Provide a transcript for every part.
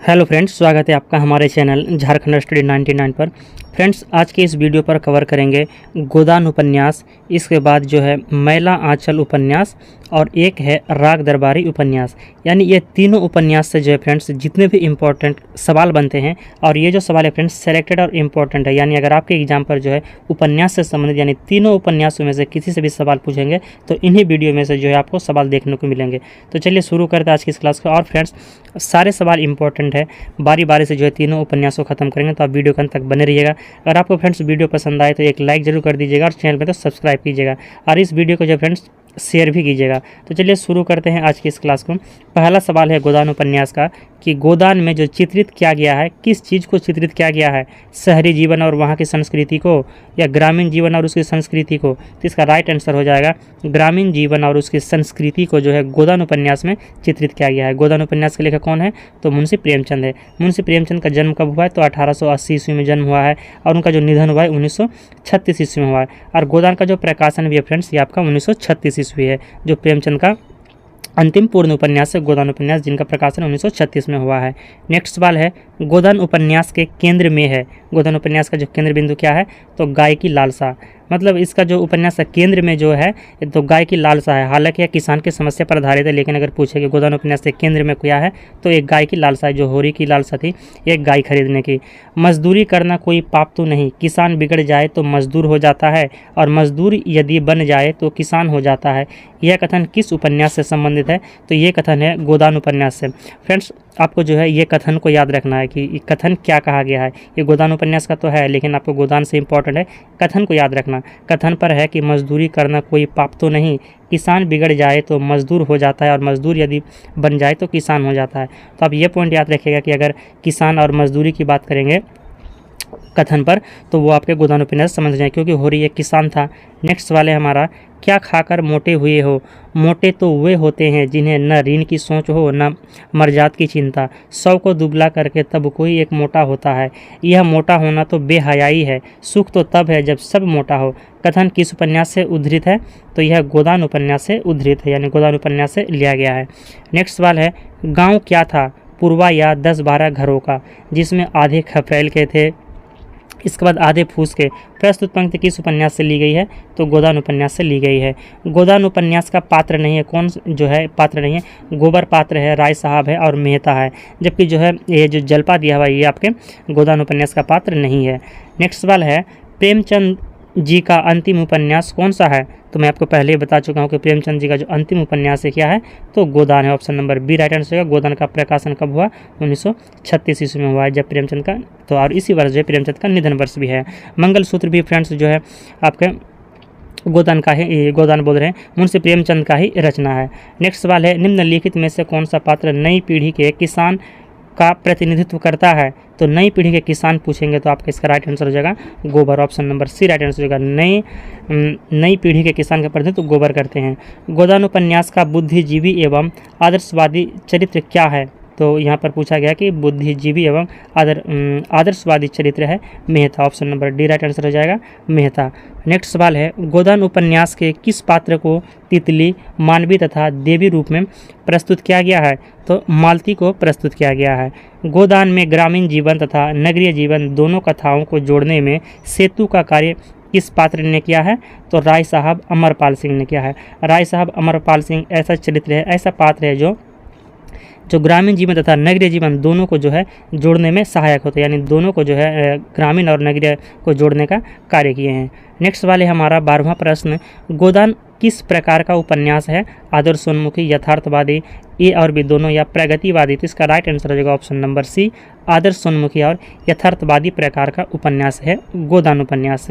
Hello friends, स्वागत है आपका हमारे चैनल झारखंड स्टडी 99 पर। फ्रेंड्स, आज के इस वीडियो पर कवर करेंगे गोदान उपन्यास, इसके बाद जो है मैला आंचल उपन्यास और एक है राग दरबारी उपन्यास। यानी ये तीनों उपन्यास से जो है फ्रेंड्स जितने भी इम्पोर्टेंट सवाल बनते हैं, और ये जो सवाल है फ्रेंड्स सेलेक्टेड और इम्पोर्टेंट है। यानी अगर आपके एग्जाम पर जो है उपन्यास से संबंधित यानी तीनों उपन्यासों में से किसी से भी सवाल पूछेंगे तो इन्हीं वीडियो में से जो है आपको सवाल देखने को मिलेंगे। तो चलिए शुरू करते हैं आज की इस क्लास को। और फ्रेंड्स, सारे सवाल इंपॉर्टेंट है, बारी बारी से जो है तीनों उपन्यासों को खत्म करेंगे, तो आप वीडियो के अंत तक बने रहिएगा। अगर आपको फ्रेंड्स वीडियो पसंद आए तो एक लाइक जरूर कर दीजिएगा और चैनल में तो सब्सक्राइब कीजिएगा और इस वीडियो को जो फ्रेंड्स शेयर भी कीजिएगा। तो चलिए शुरू करते हैं आज की इस क्लास को। पहला सवाल है गोदान उपन्यास का कि गोदान में जो चित्रित किया गया है, किस चीज़ को चित्रित किया गया है, शहरी जीवन और वहाँ की संस्कृति को या ग्रामीण जीवन और उसकी संस्कृति को। तो इसका राइट आंसर हो जाएगा ग्रामीण जीवन और उसकी संस्कृति को जो है गोदान उपन्यास में चित्रित किया गया है। गोदान उपन्यास के लेखक कौन है? तो मुंशी प्रेमचंद है। मुंशी प्रेमचंद का जन्म कब हुआ है? तो 1880 ईस्वी में जन्म हुआ है और उनका जो निधन हुआ है 1936 ईस्वी में हुआ है। और गोदान का जो प्रकाशन भी है फ्रेंड्स ये आपका 1936 ईस्वी है, जो प्रेमचंद का अंतिम पूर्ण उपन्यास है गोदान उपन्यास, जिनका प्रकाशन 1936 में हुआ है। नेक्स्ट सवाल है गोदान उपन्यास के केंद्र में है। गोदान उपन्यास का जो केंद्र बिंदु क्या है? तो गाय की लालसा। मतलब इसका जो उपन्यास है केंद्र में जो है तो गाय की लालसा है। हालांकि यह किसान की समस्या पर आधारित है, लेकिन अगर पूछे कि गोदान उपन्यास के केंद्र में क्या है तो एक गाय की लालसा है। जो होरी की लालसा थी एक गाय खरीदने की। मजदूरी करना कोई पाप तो नहीं, किसान बिगड़ जाए तो मजदूर हो जाता है और मजदूर यदि बन जाए तो किसान हो जाता है। यह कथन किस उपन्यास से संबंधित है? तो ये कथन है गोदान उपन्यास से। फ्रेंड्स, आपको जो है ये कथन को याद रखना है कि ये कथन क्या कहा गया है। ये गोदान उपन्यास का तो है, लेकिन आपको गोदान से इंपॉर्टेंट है, कथन को याद रखना। कथन पर है कि मजदूरी करना कोई पाप तो नहीं, किसान बिगड़ जाए तो मजदूर हो जाता है और मजदूर यदि बन जाए तो किसान हो जाता है। तो आप ये पॉइंट याद रखिएगा कि अगर किसान और मजदूरी की बात करेंगे कथन पर तो वो आपके गोदान उपन्यास समझ जाए, क्योंकि होरी एक किसान था। नेक्स्ट सवाल है हमारा, क्या खाकर मोटे हुए हो? मोटे तो वे होते हैं जिन्हें न ऋण की सोच हो न मर्जात की चिंता। 100 को दुबला करके तब कोई एक मोटा होता है। यह मोटा होना तो बेहयाई है, सुख तो तब है जब सब मोटा हो। कथन किस उपन्यास से उद्धृत है? तो यह गोदान उपन्यास से उद्धृत है, यानी गोदान उपन्यास से लिया गया है। नेक्स्ट सवाल है, गाँव क्या था? पूर्वा या 10-12 घरों का, जिसमें आधे खपरेल के थे, इसके बाद आधे फूस के। प्रस्तुत पंक्ति किस उपन्यास से ली गई है? तो गोदान उपन्यास से ली गई है। गोदान उपन्यास का पात्र नहीं है, कौन जो है पात्र नहीं है? गोबर पात्र है, राय साहब है और मेहता है। जबकि जो है ये जो जलपा दिया हुआ ये आपके गोदान उपन्यास का पात्र नहीं है। नेक्स्ट सवाल है, प्रेमचंद जी का अंतिम उपन्यास कौन सा है? तो मैं आपको पहले ही बता चुका हूँ कि प्रेमचंद जी का जो अंतिम उपन्यास है क्या है? तो गोदान है। Option number B right answer होगा। गोदान का प्रकाशन कब हुआ? 1936 ईस्वी में हुआ है, जब प्रेमचंद का तो और इसी वर्ष जो है प्रेमचंद का निधन वर्ष भी है। मंगलसूत्र भी फ्रेंड्स जो है आपके गोदान का है, गोदान बोल रहे हैं, मुंशी प्रेमचंद का ही रचना है। नेक्स्ट सवाल है, निम्नलिखित में से कौन सा पात्र नई पीढ़ी के किसान का प्रतिनिधित्व करता है? तो नई पीढ़ी के किसान पूछेंगे तो आपका इसका राइट आंसर हो जाएगा Gobar. Option number C right answer हो जाएगा। नई पीढ़ी के किसान का प्रतिनिधित्व गोबर करते हैं। गोदान उपन्यास का बुद्धिजीवी एवं आदर्शवादी चरित्र क्या है? तो यहाँ पर पूछा गया कि बुद्धिजीवी एवं आदर्शवादी चरित्र है Mehta. Option number D right answer हो जाएगा मेहता। नेक्स्ट सवाल है, गोदान उपन्यास के किस पात्र को तितली, मानवी तथा देवी रूप में प्रस्तुत किया गया है? तो मालती को प्रस्तुत किया गया है। गोदान में ग्रामीण जीवन तथा नगरीय जीवन दोनों कथाओं को जोड़ने में सेतु का कार्य किस पात्र ने किया है? तो राय साहब अमरपाल सिंह ने किया है। राय साहब अमरपाल सिंह ऐसा चरित्र है, ऐसा पात्र है जो ग्रामीण जीवन तथा नगरीय जीवन दोनों को जो है जोड़ने में सहायक होते हैं, यानी दोनों को जो है ग्रामीण और नगरीय को जोड़ने का कार्य किए हैं। नेक्स्ट वाले हमारा 12वां प्रश्न, गोदान किस प्रकार का उपन्यास है? आदर्शोन्मुखी, यथार्थवादी, ए और बी दोनों या प्रगतिवादी? तो इसका राइट आंसर हो जाएगा ऑप्शन नंबर सी, आदर्शोन्मुखी और यथार्थवादी प्रकार का उपन्यास है गोदान उपन्यास।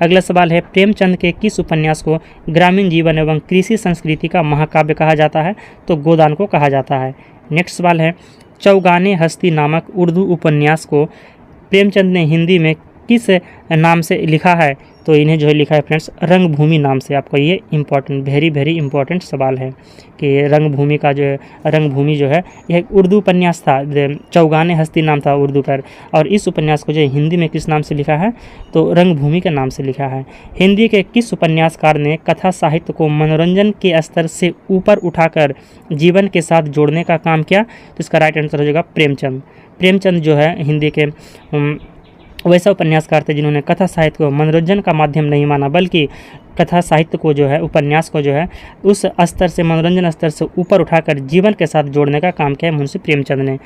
अगला सवाल है, प्रेमचंद के किस उपन्यास को ग्रामीण जीवन एवं कृषि संस्कृति का महाकाव्य कहा जाता है? तो गोदान को कहा जाता है। नेक्स्ट सवाल है, चौगाने हस्ती नामक उर्दू उपन्यास को प्रेमचंद ने हिंदी में किस नाम से लिखा है, तो इन्हें जो है लिखा है फ्रेंड्स रंगभूमि नाम से। आपको ये इंपॉर्टेंट, वेरी वेरी इंपॉर्टेंट सवाल है कि रंगभूमि का जो है, रंगभूमि जो है यह एक उर्दू उपन्यास था, चौगाने हस्ती नाम था उर्दू पर, और इस उपन्यास को जो है हिंदी में किस नाम से लिखा है, तो रंगभूमि के नाम से लिखा है। हिंदी के किस उपन्यासकार ने कथा साहित्य को मनोरंजन के स्तर से ऊपर उठाकर जीवन के साथ जोड़ने का काम किया, तो इसका राइट आंसर हो जाएगा प्रेमचंद। प्रेमचंद जो है हिंदी के वैसा उपन्यासकार थे जिन्होंने कथा साहित्य को मनोरंजन का माध्यम नहीं माना, बल्कि कथा साहित्य को जो है, उपन्यास को जो है उस स्तर से, मनोरंजन स्तर से ऊपर उठाकर जीवन के साथ जोड़ने का काम किया मुंशी प्रेमचंद ने।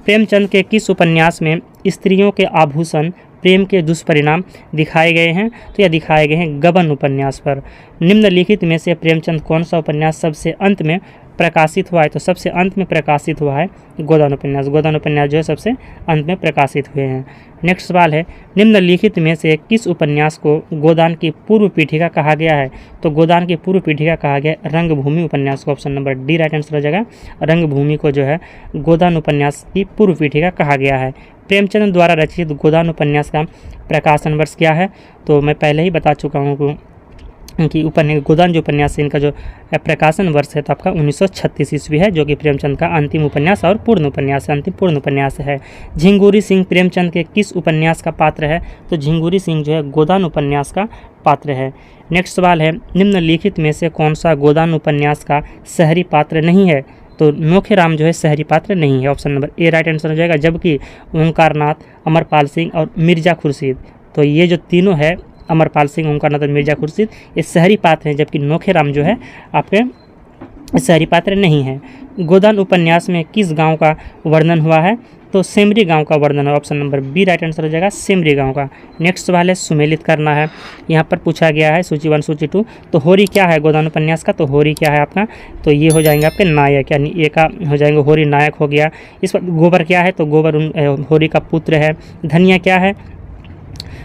प्रेमचंद के किस उपन्यास में स्त्रियों के आभूषण प्रेम के दुष्परिणाम दिखाए गए हैं, तो यह दिखाए गए हैं गबन उपन्यास पर। निम्नलिखित में से प्रेमचंद कौन सा उपन्यास सबसे अंत में प्रकाशित हुआ है, तो सबसे अंत में प्रकाशित हुआ है गोदान उपन्यास। गोदान उपन्यास जो है सबसे अंत में प्रकाशित हुए हैं। नेक्स्ट सवाल है, निम्नलिखित में से किस उपन्यास को गोदान की पूर्व पीठिका कहा गया है, तो गोदान की पूर्व पीठिका कहा गया रंगभूमि उपन्यास को। Option number D right answer हो जाएगा। रंगभूमि को जो है गोदान उपन्यास की पूर्व पीठिका कहा गया है। प्रेमचंद द्वारा रचित गोदान उपन्यास का प्रकाशन वर्ष क्या है, तो मैं पहले ही बता चुका हूँ कि गोदान जो उपन्यास है इनका जो प्रकाशन वर्ष है तो आपका 1936 ईस्वी है, जो कि प्रेमचंद का अंतिम उपन्यास और पूर्ण उपन्यास है, अंतिम पूर्ण उपन्यास है। झिंगुरी सिंह प्रेमचंद के किस उपन्यास का पात्र है, तो झिंगुरी सिंह जो है गोदान उपन्यास का पात्र है। नेक्स्ट सवाल है, निम्नलिखित में से कौन सा गोदान उपन्यास का शहरी पात्र नहीं है, तो नोखेराम जो है शहरी पात्र नहीं है। Option number A right answer हो जाएगा। जबकि ओंकारनाथ, अमरपाल सिंह और मिर्जा खुर्शीद, तो ये जो तीनों है अमरपाल सिंह, ओंकारनाथ और मिर्जा खुर्शीद, ये शहरी पात्र हैं, जबकि नोखेराम जो है आपके शहरी पात्र नहीं है। गोदान उपन्यास में किस गांव का वर्णन हुआ है, तो सेमरी गांव का वर्णन है। Option number B right answer हो जाएगा, सेमरी गांव का। नेक्स्ट सवाल है, सुमेलित करना है, यहाँ पर पूछा गया है सूची 1 सूची 2। तो होरी क्या है गोदान उपन्यास का, तो होरी क्या है आपका, तो ये हो जाएंगे आपके नायक, यानी ए का हो जाएंगे, होरी नायक हो गया। इस पर गोबर क्या है, तो गोबर होरी का पुत्र है। धनिया क्या है,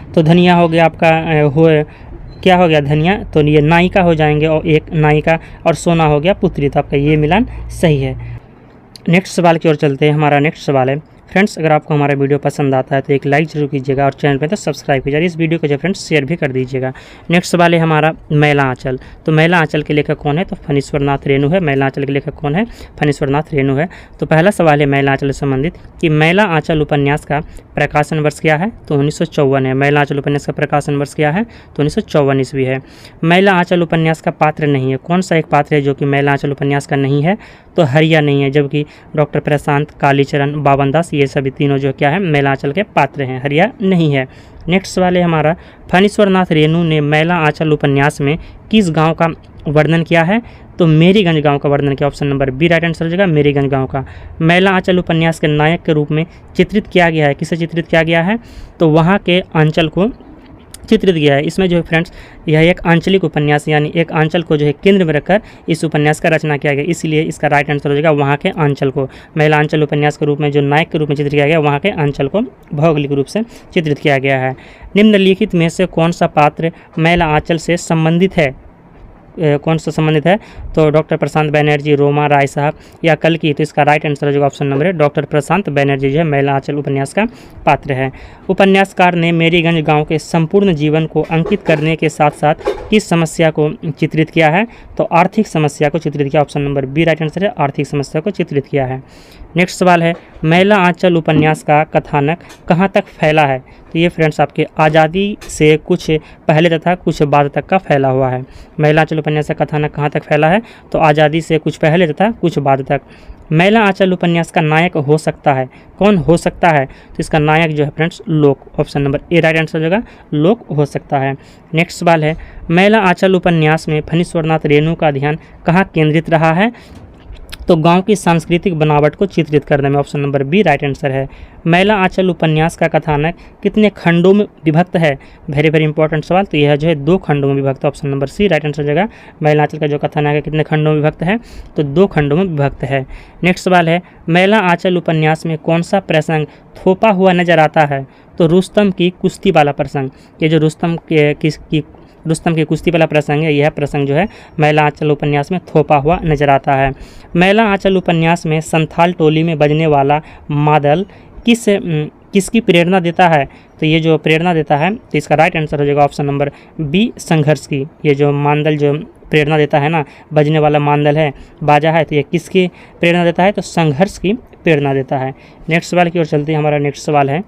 तो धनिया हो गया आपका क्या हो गया धनिया, तो ये नायिका हो जाएंगे, और एक नायिका, और सोना हो गया पुत्री, तो आपका ये मिलान सही है। नेक्स्ट सवाल की ओर चलते हैं। हमारा नेक्स्ट सवाल है, फ्रेंड्स अगर आपको हमारा वीडियो पसंद आता है तो एक लाइक जरूर कीजिएगा, और चैनल पे तो सब्सक्राइब कीजिएगा। इस वीडियो को जो फ्रेंड्स शेयर भी कर दीजिएगा। नेक्स्ट सवाल है हमारा मैला आंचल, तो मैला आंचल के लेखक कौन है, तो फणीश्वरनाथ रेणु है। मैला आंचल के लेखक कौन है, फणीश्वरनाथ रेणु है। तो पहला सवाल है मैला आंचल से संबंधित कि मैला आंचल उपन्यास का प्रकाशन वर्ष क्या है, तो 1954 है। मैला आंचल उपन्यास का प्रकाशन वर्ष क्या है, तो 1954 ईस्वी है। मैला आंचल उपन्यास का पात्र नहीं है, कौन सा एक पात्र है जो कि मैला आंचल उपन्यास का नहीं है, तो हरिया नहीं है। जबकि डॉक्टर प्रशांत, कालीचरण, बावन दास, ये सभी तीनों जो क्या है मैला आंचल के पात्र हैं, हरिया नहीं है। नेक्स्ट सवाल है हमारा, फणीश्वरनाथ रेणु ने मैला आंचल उपन्यास में किस गांव का वर्णन किया है, तो मेरीगंज गांव का वर्णन किया। Option number B right answer हो जाएगा, मेरीगंज गांव का। मैला आंचल उपन्यास के नायक के रूप में चित्रित किया गया है, किसे चित्रित किया गया है, तो वहाँ के अंचल को चित्रित किया है। इसमें जो है फ्रेंड्स यह एक आंचलिक उपन्यास, यानी एक आंचल को जो है केंद्र में रखकर इस उपन्यास का रचना किया गया, इसलिए इसका राइट आंसर हो जाएगा वहाँ के आंचल को। महिला आंचल उपन्यास के रूप में जो नायक के रूप में चित्रित किया गया, वहाँ के आंचल को भौगोलिक रूप से चित्रित किया गया है। निम्नलिखित में से कौन सा पात्र मैला आंचल से संबंधित है, कौन सा संबंधित है, तो डॉक्टर प्रशांत बनर्जी, रोमा राय साहब या कल्कि, तो इसका राइट आंसर हो जाएगा ऑप्शन नंबर है, डॉक्टर प्रशांत बनर्जी जो है मैला आंचल उपन्यास का पात्र है। उपन्यासकार ने मेरीगंज गांव के संपूर्ण जीवन को अंकित करने के साथ साथ किस समस्या को चित्रित किया है, तो आर्थिक समस्या को चित्रित किया। Option number B right answer है, आर्थिक समस्या को चित्रित किया है। नेक्स्ट सवाल है, मैला आंचल उपन्यास का कथानक कहाँ तक फैला है, तो ये फ्रेंड्स आपके आज़ादी से कुछ पहले तथा कुछ बाद तक का फैला हुआ है। मैला आंचल उपन्यास का कथानक कहाँ तक फैला है, तो आज़ादी से कुछ पहले तथा कुछ बाद तक। मैला आंचल उपन्यास का नायक हो सकता है, कौन हो सकता है, तो इसका नायक जो है फ्रेंड्स लोक, option number A right answer हो जाएगा, लोक हो सकता है। नेक्स्ट सवाल है, मैला आंचल उपन्यास में फणीश्वरनाथ रेणु का ध्यान कहाँ केंद्रित रहा है, तो गांव की सांस्कृतिक बनावट को चित्रित करने में। Option number B right answer है। मैला आंचल उपन्यास का कथानक कितने खंडों में विभक्त है, वेरी वेरी इंपॉर्टेंट सवाल, तो यह जो है 2 खंडों में विभक्त है। Option number C right answer हो जाएगा। मैला आंचल का जो कथानक है कितने खंडों में विभक्त है, तो 2 खंडों में विभक्त है। नेक्स्ट सवाल है, मैला आंचल उपन्यास में कौन सा प्रसंग थोपा हुआ नजर आता है, तो रुस्तम की कुश्ती वाला प्रसंग। ये जो रुस्तम की कुश्ती वाला प्रसंग है, यह प्रसंग जो है मैला आंचल उपन्यास में थोपा हुआ नजर आता है। मैला आंचल उपन्यास में संथाल टोली में बजने वाला मादल किस किसकी प्रेरणा देता है? तो ये जो प्रेरणा देता है तो इसका राइट आंसर हो जाएगा ऑप्शन नंबर बी, संघर्ष की। ये जो मानदल जो प्रेरणा देता है ना, बजने वाला मानदल है, बाजा है, तो ये किसकी प्रेरणा देता है? तो संघर्ष की प्रेरणा देता है। नेक्स्ट सवाल की ओर चलते हैं। हमारा नेक्स्ट सवाल है,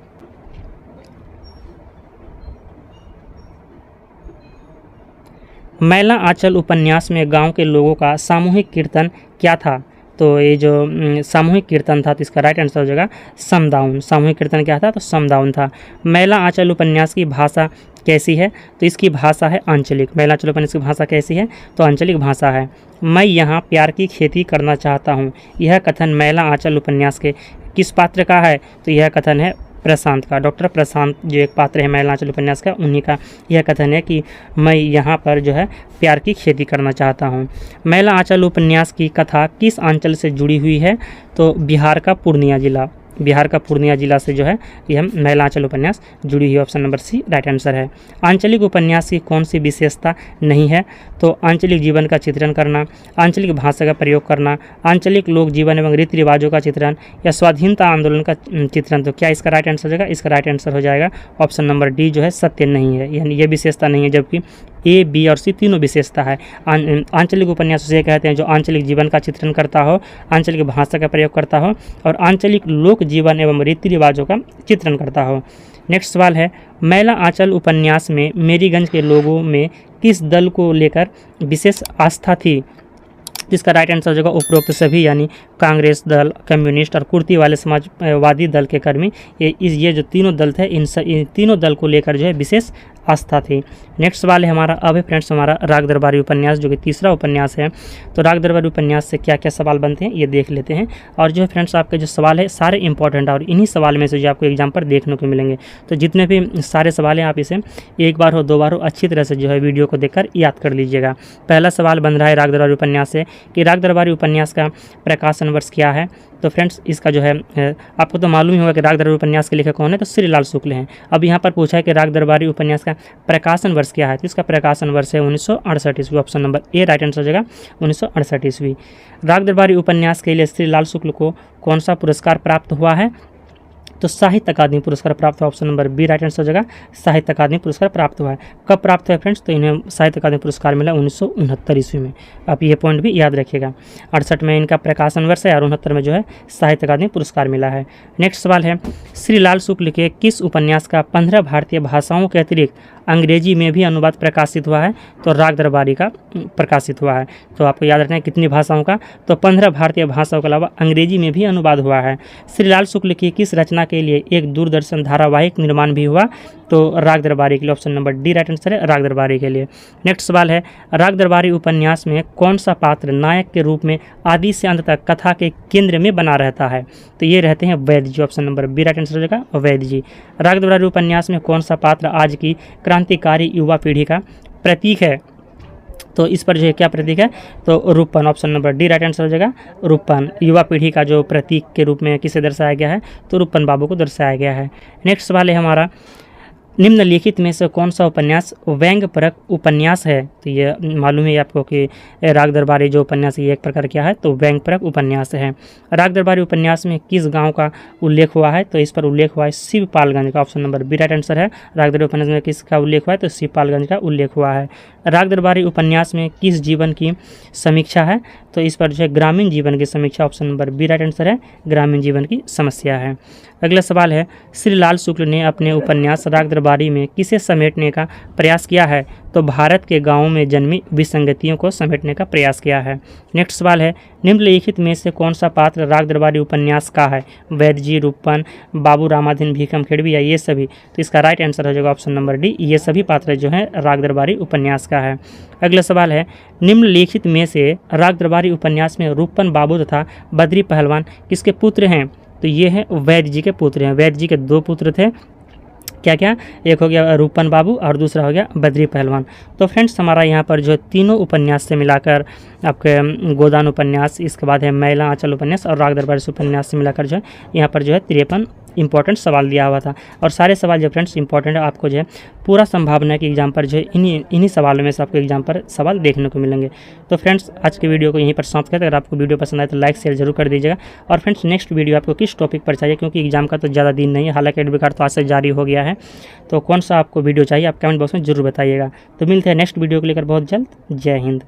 मैला आंचल उपन्यास में गांव के लोगों का सामूहिक कीर्तन क्या था? तो ये जो सामूहिक कीर्तन था तो इसका राइट आंसर हो जाएगा समदाउन। सामूहिक कीर्तन क्या था? तो समदाउन था। मैला आंचल उपन्यास की भाषा कैसी है? तो इसकी भाषा है आंचलिक। मैला आंचल उपन्यास की भाषा कैसी है? तो आंचलिक भाषा है। मैं यहाँ प्यार की खेती करना चाहता हूँ, यह कथन मैला आंचल उपन्यास के किस पात्र का है? तो यह कथन है प्रशांत का। डॉक्टर प्रशांत जो एक पात्र है मैला आंचल उपन्यास का, उन्हीं का यह कथन है कि मैं यहाँ पर जो है प्यार की खेती करना चाहता हूँ। मैला आंचल उपन्यास की कथा किस अंचल से जुड़ी हुई है? तो बिहार का पूर्णिया जिला। बिहार का पूर्णिया जिला से जो है यह मैला आंचल उपन्यास जुड़ी हुई। Option number C right answer है। आंचलिक उपन्यास की कौन सी विशेषता नहीं है? तो आंचलिक जीवन का चित्रण करना, आंचलिक भाषा का प्रयोग करना, आंचलिक लोक जीवन एवं रीति रिवाजों का चित्रण, या स्वाधीनता आंदोलन का चित्रण। तो क्या इसका राइट आंसर हो जाएगा? इसका राइट आंसर हो जाएगा ऑप्शन नंबर डी जो है सत्य नहीं है, यानी ये विशेषता नहीं है, जबकि ए, बी और सी तीनों विशेषता है। आंचलिक उपन्यास उसे कहते हैं जो आंचलिक जीवन का चित्रण करता हो, आंचलिक भाषा का प्रयोग करता हो और आंचलिक लोक जीवन एवं रीति रिवाजों का चित्रण करता हो। नेक्स्ट सवाल है, मैला आंचल उपन्यास में मेरीगंज के लोगों में किस दल को लेकर विशेष आस्था थी? जिसका राइट आंसर हो जाएगा उपरोक्त सभी, यानी कांग्रेस दल, कम्युनिस्ट और कुर्ती वाले समाजवादी दल के कर्मी। ये जो तीनों दल थे, इन तीनों दल को लेकर जो है विशेष आस्था थी। नेक्स्ट सवाल है हमारा, अब है फ्रेंड्स हमारा राग दरबारी उपन्यास, जो कि तीसरा उपन्यास है। तो राग दरबारी उपन्यास से क्या क्या सवाल बनते हैं ये देख लेते हैं। और जो है फ्रेंड्स आपके जो सवाल है सारे इंपॉर्टेंट है और इन्हीं सवाल में से जो आपको एग्जाम पर देखने को मिलेंगे। तो जितने भी सारे सवाल हैं आप इसे एक बार हो, दो बार हो अच्छी तरह से जो है वीडियो को देखकर याद कर लीजिएगा। पहला सवाल बन रहा है राग दरबारी उपन्यास से कि राग दरबारी उपन्यास का प्रकाशन वर्ष क्या है? तो फ्रेंड्स इसका जो है आपको तो मालूम ही होगा कि राग दरबारी उपन्यास के लेखक कौन है, तो श्रीलाल शुक्ल हैं। अब यहाँ पर पूछा है कि राग दरबारी उपन्यास का प्रकाशन वर्ष क्या है? तो इसका प्रकाशन वर्ष है 1968 ईस्वी। Option number A right answer हो जाएगा 1968 ईस्वी। राग दरबारी उपन्यास के लिए श्रीलाल शुक्ल को कौन सा पुरस्कार प्राप्त हुआ है? तो साहित्य अकादमी पुरस्कार प्राप्त हुआ। Option number B right answer हो जाएगा साहित्य अकादमी पुरस्कार प्राप्त हुआ है। कब प्राप्त हुआ है फ्रेंड्स? तो इन्हें साहित्य अकादमी पुरस्कार मिला 1969 ईस्वी में। आप ये पॉइंट भी याद रखिएगा। 68 में इनका प्रकाशन वर्ष है और 69 में जो है साहित्य अकादमी पुरस्कार मिला है। नेक्स्ट सवाल है, श्रीलाल शुक्ल के किस उपन्यास का 15 भारतीय भाषाओं के अतिरिक्त अंग्रेजी में भी अनुवाद प्रकाशित हुआ है? तो राग दरबारी का प्रकाशित हुआ है। तो आपको याद रखना है कितनी भाषाओं का? तो 15 भारतीय भाषाओं के अलावा अंग्रेजी में भी अनुवाद हुआ है। श्रीलाल शुक्ल की किस रचना के लिए एक दूरदर्शन धारावाहिक निर्माण भी हुआ? तो राग दरबारी के लिए। Option number D right answer है राग दरबारी के लिए। नेक्स्ट सवाल है, राग दरबारी उपन्यास में कौन सा पात्र नायक के रूप में आदि से अंत तक कथा के केंद्र में बना रहता है? तो ये रहते हैं वैद्य जी। Option number B right answer हो जाएगा वैद्य जी। राग दरबारी उपन्यास में कौन सा पात्र आज की क्रांतिकारी युवा पीढ़ी का प्रतीक है? तो इस पर जो है क्या प्रतीक है? तो रूपन। Option number D right answer हो जाएगा रूपन। युवा पीढ़ी का जो प्रतीक के रूप में किसे दर्शाया गया है? तो रूपन बाबू को दर्शाया गया है। नेक्स्ट सवाल है हमारा, निम्नलिखित में से कौन सा उपन्यास व्यंग्यपरक उपन्यास है? तो ये मालूम है आपको कि राग दरबारी जो उपन्यास ये एक प्रकार क्या है? तो व्यंग्यपरक उपन्यास है। राग दरबारी उपन्यास में किस गांव का उल्लेख हुआ है? तो इस पर उल्लेख हुआ है शिवपालगंज का। Option number B right answer है। राग दरबारी उपन्यास में किसका उल्लेख हुआ है? तो शिवपालगंज का उल्लेख हुआ है। राग दरबारी उपन्यास में किस जीवन की समीक्षा है? तो इस पर जो है ग्रामीण जीवन की समीक्षा। Option number B right answer है ग्रामीण जीवन की समस्या है। अगला सवाल है, श्रीलाल शुक्ल ने अपने उपन्यास राग दरबारी में किसे समेटने का प्रयास किया है? तो भारत के गांवों में जन्मी विसंगतियों को समेटने का प्रयास किया है। नेक्स्ट सवाल है, निम्नलिखित में से कौन सा पात्र राग दरबारी उपन्यास का है? वैद्य जी, रूपन, बाबू रामाधीन, भीखम खेड़वी या ये सभी? तो इसका राइट आंसर हो जाएगा ऑप्शन नंबर डी, ये सभी पात्र जो है राग दरबारी उपन्यास का है। अगला सवाल है, निम्नलिखित में से राग दरबारी उपन्यास में रूपन बाबू तथा बद्री पहलवान किसके पुत्र हैं? तो ये हैं वैद्य जी के पुत्र हैं। वैद्य जी के 2 पुत्र थे, क्या क्या, एक हो गया रूपन बाबू और दूसरा हो गया बद्री पहलवान। तो फ्रेंड्स हमारा यहाँ पर जो तीनों उपन्यास से मिलाकर आपके गोदान उपन्यास, इसके बाद है मैला आंचल उपन्यास और राग दरबार उपन्यास से मिलाकर जो है यहाँ पर जो है 53 इंपॉर्टेंट सवाल दिया हुआ था। और सारे सवाल जो फ्रेंड्स इंपॉर्टेंट है, आपको जो है पूरा संभावना है कि एग्जाम पर जो है इन्हीं सवालों में से आपको एग्जाम पर सवाल देखने को मिलेंगे। तो फ्रेंड्स आज के वीडियो को यहीं पर समाप्त करते हैं। अगर आपको वीडियो पसंद आए तो लाइक शेयर जरूर कर दीजिएगा। और फ्रेंड्स नेक्स्ट वीडियो आपको किस टॉपिक पर चाहिए, क्योंकि एग्जाम का तो ज़्यादा दिन नहीं है, हालांकि एडमिट कार्ड तो आज से जारी हो गया है, तो कौन सा आपको वीडियो चाहिए आप कमेंट बॉक्स में जरूर बताइएगा। तो मिलते हैं नेक्स्ट वीडियो को लेकर बहुत जल्द। जय हिंद।